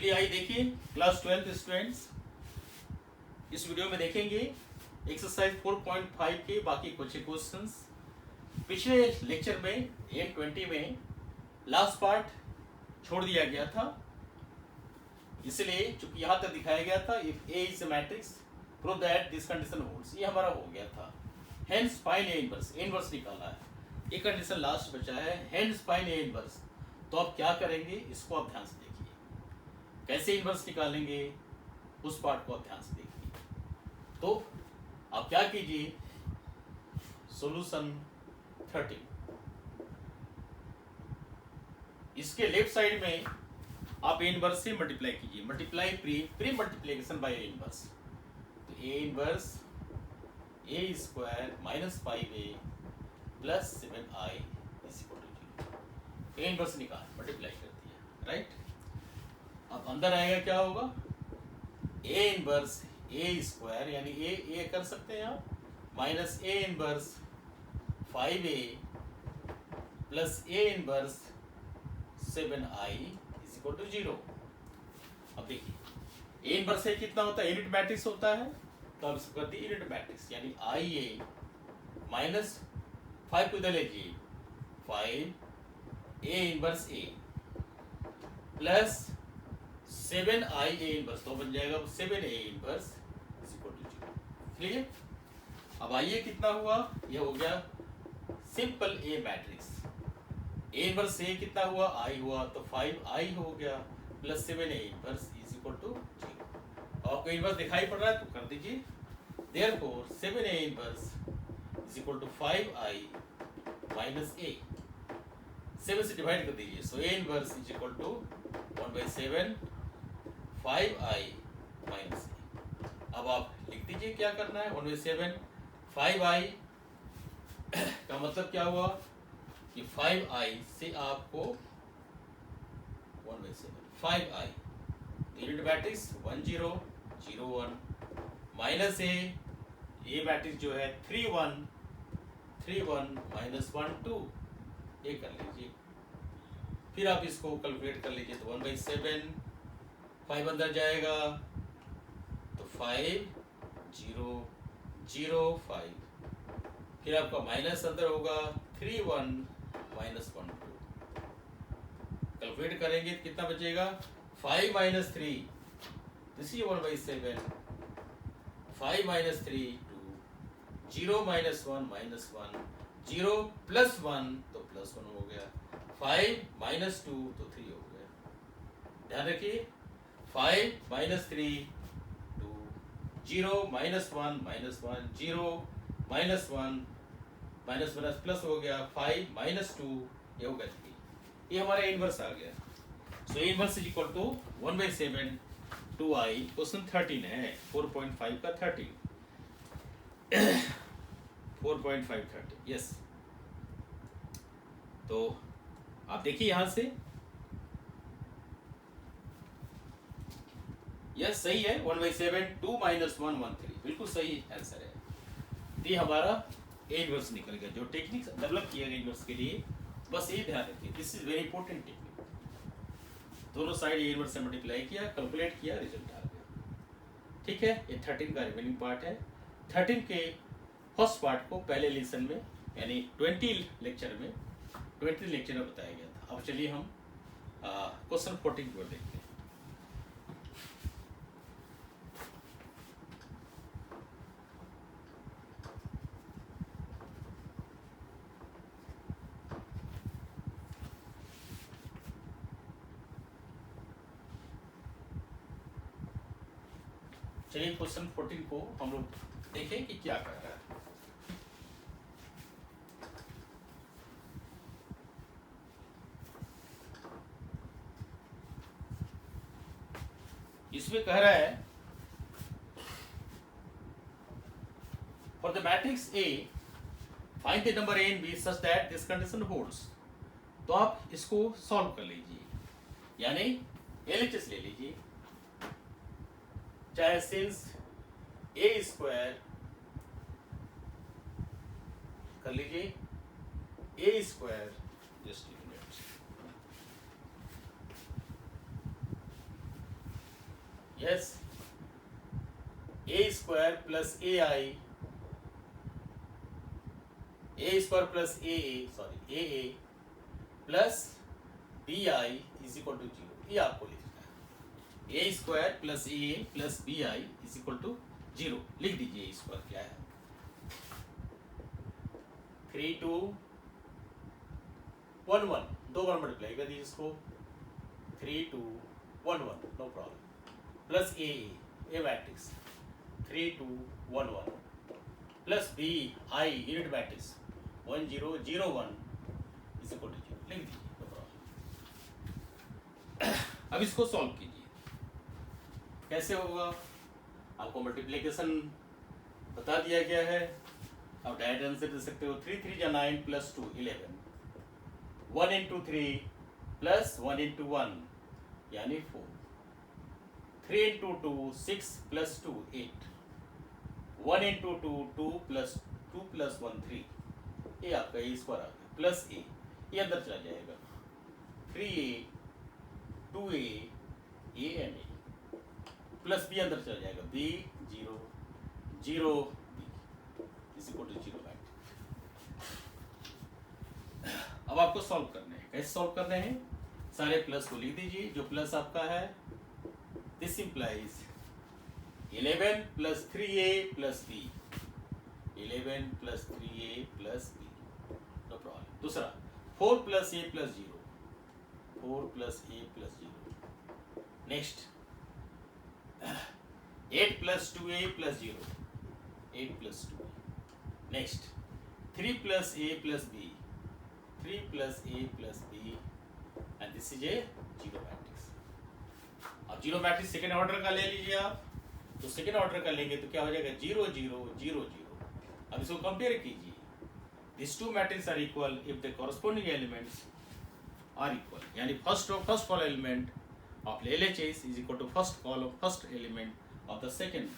चलिए आइए देखिए क्लास 12 स्टूडेंट्स, इस वीडियो में देखेंगे एक्सरसाइज 4.5 के बाकी कुछ क्वेश्चंस। पिछले लेक्चर में N20 में लास्ट पार्ट छोड़ दिया गया था, इसलिए चूंकि यहाँ तक दिखाया गया था if A is a matrix prove that this condition holds, ये हमारा हो गया था। Hence find A inverse, A inverse निकाला है, एक कंडीशन लास्ट बचा है, हेंस फाइंड A इनवर्स। तो आप क्या करेंगे इसको आप ध्यान से देखिए, कैसे इनवर्स निकालेंगे उस पार्ट को आप ध्यान से देखिए। तो आप क्या कीजिए, सॉल्यूशन 13 इसके लेफ्ट साइड में आप ए इनवर्स से मल्टीप्लाई कीजिए, multiply pre multiplication by A inverse. तो A inverse A square minus 5a plus 7i is equal to 0। A inverse निकाल मल्टीप्लाई कर दिया, राइट। अब अंदर आएगा क्या होगा, ए इनवर्स ए स्क्वायर यानी ए कर सकते हैं आप, minus A inverse 5a plus A inverse 7i is equal to 0। अब देखिए ए इनवर्स ए कितना होता है, यूनिट मैट्रिक्स होता है, तो अब इसको कर दिए यूनिट मैट्रिक्स यानी आई ए माइनस 5 को इधर लीजिए 5 A inverse A plus 7i A inverse, तो बन जाएगा 7a inverse is equal to 0। Clear. अब आइए कितना हुआ, ये हो गया simple A matrix. A inverse A कितना हुआ, आई हुआ, तो 5i हो गया plus 7a inverse is equal to 0। आपको इनवर्स दिखाई पड़ रहा है तो कर दीजिए, therefore 7a inverse is equal to 5i minus a, 7 से डिवाइड कर दीजिए, so a inverse is equal to 1/7 5i minus a। अब आप लिख दीजिए क्या करना है, 1/7 5i का मतलब क्या हुआ कि 5i से आपको 1/7 5i यूनिट मैट्रिक्स 1 0 0 1 माइनस ए मैट्रिक्स जो है 3 1 3 1 माइनस 1 2, ये कर लीजिए। फिर आप इसको कैलकुलेट कर लीजिए, तो 1/7 5 अंदर जाएगा तो 5 0 0 5, फिर आपका माइनस अंदर होगा 3 1 माइनस 1 2, कैलकुलेट करेंगे तो कितना बचेगा 5 minus 3, this is 1/7 5 minus 3 2 0 minus 1 minus 1 0 plus 1 तो प्लस 1 हो गया, 5 माइनस 2 तो 3 हो गया। ध्यान रखिए 5 minus 3 2 0 minus 1 minus 1 0 minus 1 minus minus plus हो गया, 5 माइनस 2 ये होगा 3। ये हमारा इनवर्स आ गया। So inverse is equal to 1/7 2i। Question 13 है 4.5 का 13 4.5 30 यस। तो आप देखिए यहां से, यस सही है, 1/7 2 माइनस 1 1 3 बिल्कुल सही आंसर है। ये हमारा ए इनवर्स निकल गया, जो टेक्निक डेवलप किया गया इनवर्स के लिए, बस ये ध्यान रखिए, this is very important technique. दोनों साइड ए इनवर्स से मल्टीप्लाई किया, कैलकुलेट किया, रिजल्ट आ गया। ठीक है, ये 13 का रिमेनिंग पार्ट है। 13 के फर्स्ट पार्ट को पहले लेसन में यानी 20 लेक्चर में बताया गया था। अब चलिए हम क्वेश्चन 14 को देखते हैं। चलिए क्वेश्चन 14 को हम लोग देखें कि क्या कर रहा है। इसमें कह रहा है for the matrix A find the number A and B such that this condition holds. तो आप इसको सॉल्व कर लीजिए, यानी एलएचएस ले लीजिए, चाहे सिंस ए स्क्वायर कर लीजिए, A square just yes, A square plus A I, A square plus A sorry A plus B I is equal to 0, ये आपको लिखना है। A square plus A plus B I is equal to 0 लिख दीजिए। ए square क्या है, 3 2 1 1, 2 बार multiply कर दीजिए इसको, 3 2 1 1, no problem, plus A matrix 3 2 1 1 plus B I unit matrix 1 0 0 1 is equal to 0 लिख दीजिए, नो प्रॉब्लम। अब इसको सॉल्व कीजिए, कैसे होगा, आपको मल्टीप्लिकेशन बता दिया गया है, आप डायरेक्ट आंसर दे सकते हो। 3 3 जा 9 प्लस 2 11, 1 इंटू 3 प्लस 1 इंटू 1 यानी 4, 3 इंटू 2 6 प्लस 2 8, 1 इंटू 2 2 प्लस 1 3, ये आपका ए स्क्वायर आ गया, प्लस ए, ये अंदर चला जाएगा, 3a 2a A and A, plus B अंदर चला जाएगा, b 0 0 b is equal to 0 back. अब आपको सॉल्व करने हैं, कैसे सॉल्व करने हैं, सारे प्लस को लिख दीजिए, जो प्लस आपका है this implies 11 plus 3a plus b, 11 plus 3a plus b, no problem. दूसरा 4 plus a plus 0, 4 plus a plus 0, next 8 plus 2a plus 0, 8 plus 2, next 3 plus a plus b, 3 plus a plus b and this is a zero matrix. अब zero matrix second order का ले लीजिए आप, तो second order का लेंगे तो क्या हो जाएगा 0 0 0 0। अब इसको कंपेयर कीजिए, this two matrix are equal if the corresponding elements are equal, यानी first column element of LHS is equal to first element of the second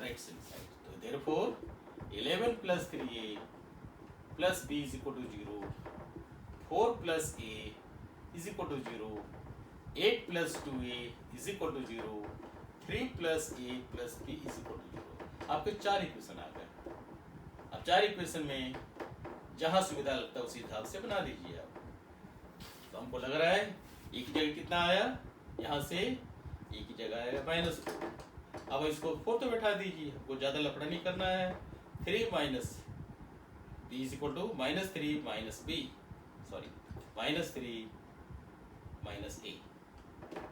right hand side. So therefore 11 plus 3a plus b is equal to 0, 4 plus a is equal to 0, 8 plus 2a is equal to 0, 3 plus a plus b is equal to 0। आपके 4 equation आ गए। अब 4 equation में जहाँ सुविधा लगता है उसी हिसाब से बना दीजिए आप। तो हमको लग रहा है एक की जगह कितना आया, यहाँ से एक की जगह आएगा -4। अब इसको 4 तो बैठा दीजिए, आपको ज़्यादा लफड़ा नहीं करना है। 3 minus B is equal to -3 minus B, sorry -3 minus A,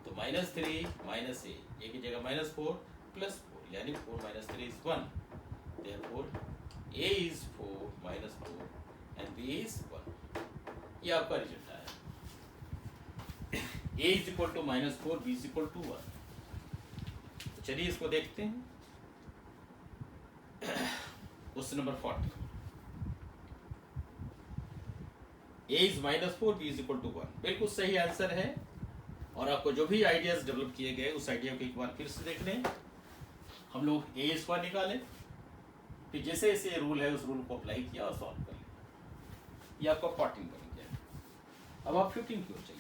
तो -3 माइनस ए, ए की जगह -4 प्लस 4, यानी 4 minus 3 is 1, therefore A is 4 minus 4 and B is 1। ये आपका रिजल्ट आया, a is equal to -4, b is equal to 1। तो चलिए इसको देखते हैं। Question number 40, a is -4, b is equal to 1, बिल्कुल सही आंसर है। और आपको जो भी आइडियाज डेवलप किए गए उस आइडिया को एक बार फिर से देख लें। हम लोग a स्क्वायर निकालें, फिर जैसे जैसे रूल है उस रूल को अप्लाई किया और सॉल्व कर लिया। ये आपका 14 बन गया। अब आप 15 की ओर चलिए।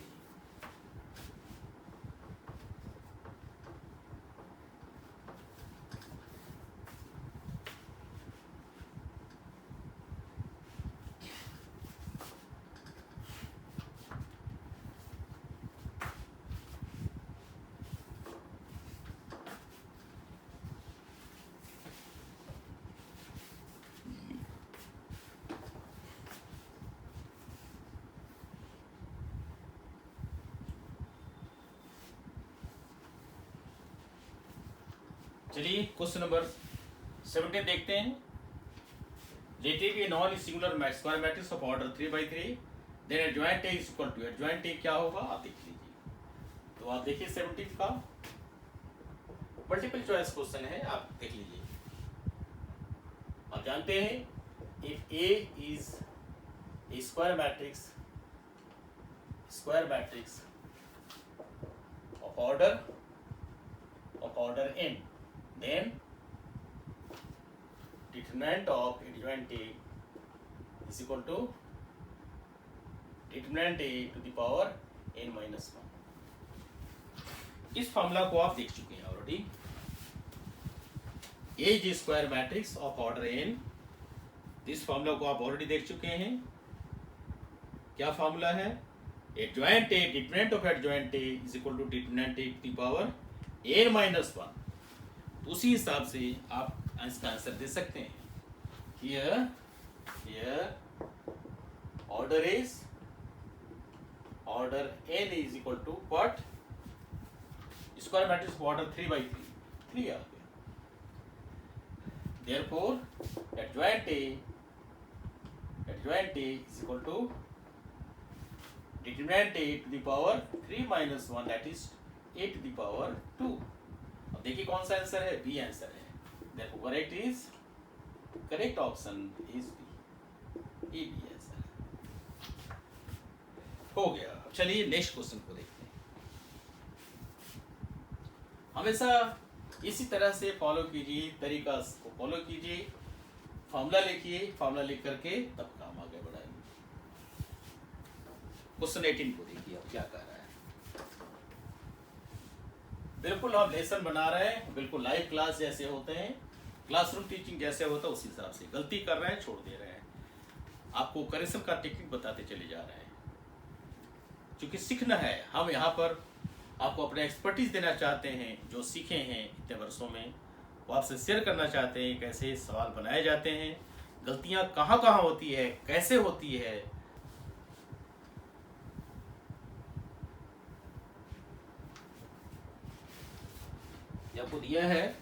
चलिए क्वेश्चन नंबर 17 देखते हैं। Let A non singular square matrix of order 3/3, then adjoint A is equal to, adjoint A क्या होगा आप देख लीजिए। तो आप देखिए 17 का मल्टीपल चॉइस क्वेश्चन है, आप देख लीजिए। आप जानते हैं if A is a square matrix of order n, then determinant of adjoint A is equal to determinant A to the power n minus 1। इस फॉर्मूला को आप देख चुके हैं already. A is square matrix of order N, इस formula को आप already देख चुके हैं। क्या फॉर्मूला है? Adjoint A determinant of adjoint A is equal to determinant A to the power n minus 1। उसी हिसाब से आप इसका आंसर दे सकते हैं। here order n is equal to what? Square matrix order 3/3 आ गया। therefore adjoint A is equal to determinant A to the power 3 minus 1, that is A to the power 2। अब देखिए कौन सा आंसर है? बी आंसर है। therefore correct option is B, A B answer हो गया। अब चलिए नेक्स्ट क्वेश्चन को देखते हैं। हमेशा इसी तरह से फॉलो कीजिए, तरीका को फॉलो कीजिए, फॉर्मूला लिखिए, फॉर्मूला लिख करके तब काम आगे बढ़ाइए। क्वेश्चन 18 को देखिए अब क्या कर रहा है। बिल्कुल हम लेसन बना रहे हैं, बिल्कुल लाइव क्लास जैसे होते हैं, क्लासरूम टीचिंग जैसे होता है उसी हिसाब से। गलती कर रहे हैं छोड़ दे रहे हैं, आपको करेक्शन का टेक्निक बताते चले जा रहे हैं। क्योंकि सीखना है, हम यहाँ पर आपको अपना एक्सपर्टीज देना चाहते हैं, जो सीखे हैं इतने वर्षों में वो आपसे शेयर करना चाहते हैं। कैसे सवाल बनाए जाते हैं, गलतियाँ कहाँ कहाँ होती है, कैसे होती है। आपको दिया है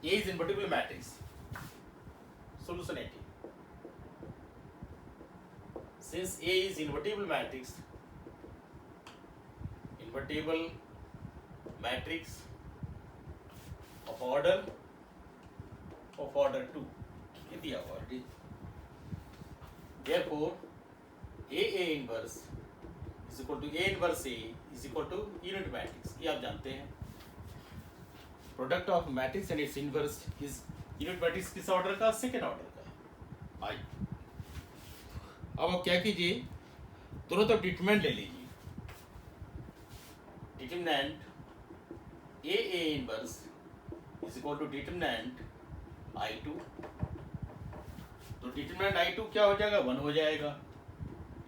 A is invertible matrix. Solution 18. Since A is invertible matrix of order 2, ये दिया हुआ है। Therefore A inverse is equal to A inverse A is equal to unit matrix। ये आप जानते हैं। Product of matrix and it's inverse is unit matrix किस order का? सेकेंड ऑर्डर का। आई अब आप क्या कीजिए, तुरंत आप डिटरमिनेंट ले लीजिए। Determinant A inverse is equal to determinant I2। तो डिटरमिनेंट I2 क्या हो जाएगा? 1 हो जाएगा।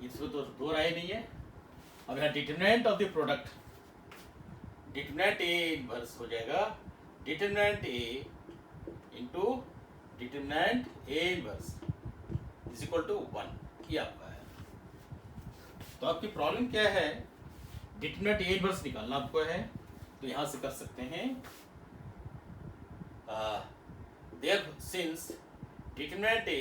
इसमें तो दो राय नहीं है। अब यहाँ determinant of the product, determinant A inverse हो जाएगा determinant A into determinant A inverse is equal to 1। ये आपका है। तो आपकी प्रॉब्लम क्या है? डिटरमिनेंट ए इनवर्स निकालना आपको है, तो यहां से कर सकते हैं। There since determinant A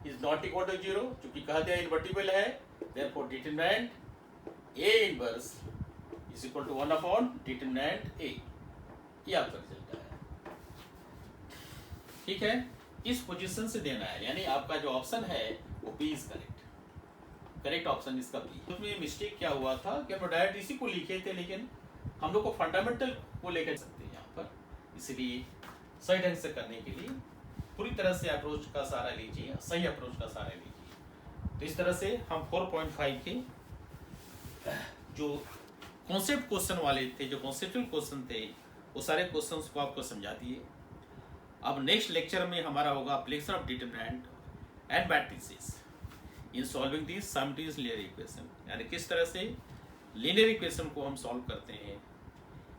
is not equal to 0, क्योंकि कहा दिया इन्वर्टिबल है, therefore determinant A inverse is equal to 1 upon determinant A. ये आपका रिजल्ट है। ठीक है, इस पोजीशन से देना है, यानी आपका जो ऑप्शन है वो बी इज करेक्ट ऑप्शन इसका बी। उसमें मिस्टेक क्या हुआ था कि हम डायरेक्ट इसी को लिखे थे, लेकिन हम लोग को फंडामेंटल को लेकर सकते हैं यहाँ पर। इसलिए सही ढंग से करने के लिए पूरी तरह से अप्रोच का सहारा लीजिए, सही अप्रोच का सहारा लीजिए। तो इस तरह से हम 4.5 के जो कॉन्सेप्ट क्वेश्चन वाले थे, जो कॉन्सेप्चुअल क्वेश्चन थे, वो सारे क्वेश्चंस को आपको समझा दिए। अब नेक्स्ट लेक्चर में हमारा होगा application of determinant and matrices in solving this simultaneous linear equation, यानी किस तरह से लीनियर इक्वेशन को हम सॉल्व करते हैं।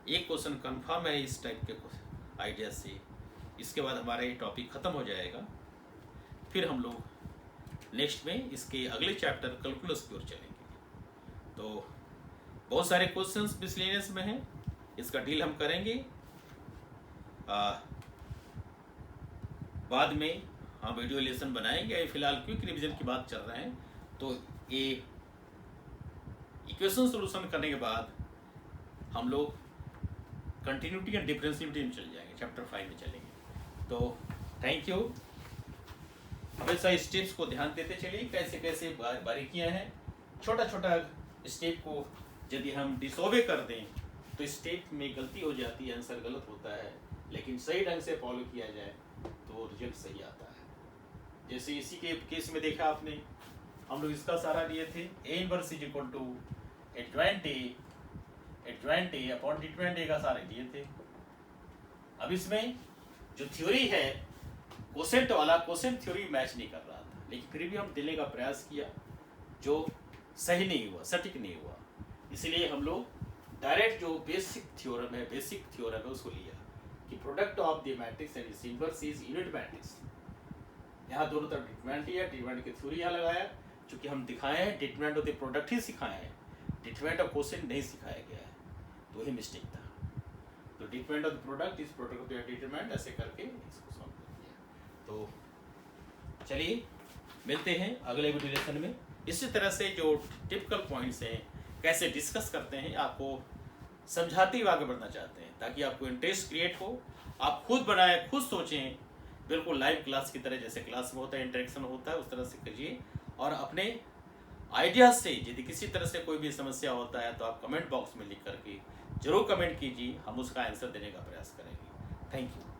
एक क्वेश्चन कंफर्म है इस टाइप के आइडिया से। इसके बाद हमारा ये टॉपिक ख़त्म हो जाएगा। फिर हम लोग नेक्स्ट में इसके अगले चैप्टर कैलकुलस की ओर चलेंगे। तो बहुत सारे क्वेश्चंस मिसलेनियस में हैं, इसका डील हम करेंगे। बाद में हम वीडियो लेसन बनाएंगे। फिलहाल क्विक रिवीजन की बात चल रहे हैं, तो ये इक्वेशन सॉल्यूशन करने के बाद हम लोग कंटिन्यूटी एंड डिफरेंशिएबिलिटी में चले जाएंगे, चैप्टर 5 में चलेंगे। तो थैंक यू। हमेशा स्टेप्स को ध्यान देते चलिए, कैसे कैसे बारीकियां हैं। छोटा छोटा स्टेप को यदि हम डिसोवे कर दें तो स्टेप में गलती हो जाती है, आंसर गलत होता है। लेकिन सही ढंग से फॉलो किया जाए तो रिजल्ट सही आता है। जैसे इसी के केस में देखा आपने, हम लोग इसका सहारा लिए थे। A inverse is equal to adjoint A adjoint A upon determinant A का सारे दिए थे। अब इसमें जो थ्योरी है कोसेंट वाला, कोसेंट थ्योरी मैच नहीं कर रहा था, लेकिन फिर भी हम देने का प्रयास किया जो सही नहीं हुआ, सटीक नहीं हुआ। इसलिए हम लोग डायरेक्ट जो बेसिक थ्योरम है उसको लिया कि product of the matrix and it's inverse is unit matrix. यहाँ दोनों तरफ डिटरमिनेंट ही है, डिटरमिनेंट की थ्योरी यहाँ लगाया, चूंकि हम दिखाए हैं डिटरमिनेंट ऑफ द प्रोडक्ट ही सिखाए हैं, डिटरमिनेंट ऑफ कोसेंट नहीं सिखाया गया है, तो वही मिस्टेक था। तो determinant of the product is product of the determinant, ऐसे करके इसको सॉल्व कर दिया। तो चलिए मिलते हैं अगले वीडियो लेसन में। इसी तरह से जो टिपिकल पॉइंट्स हैं कैसे डिस्कस करते हैं आपको समझाते हुए आगे बढ़ना चाहते हैं, ताकि आपको इंटरेस्ट क्रिएट हो, आप खुद बनाएं, खुद सोचें, बिल्कुल लाइव क्लास की तरह, जैसे क्लास में होता है इंटरेक्शन होता है उस तरह से कीजिए। और अपने आइडियाज से यदि किसी तरह से कोई भी समस्या होता है तो आप कमेंट बॉक्स में लिख करके जरूर कमेंट कीजिए, हम उसका आंसर देने का प्रयास करेंगे। Thank you.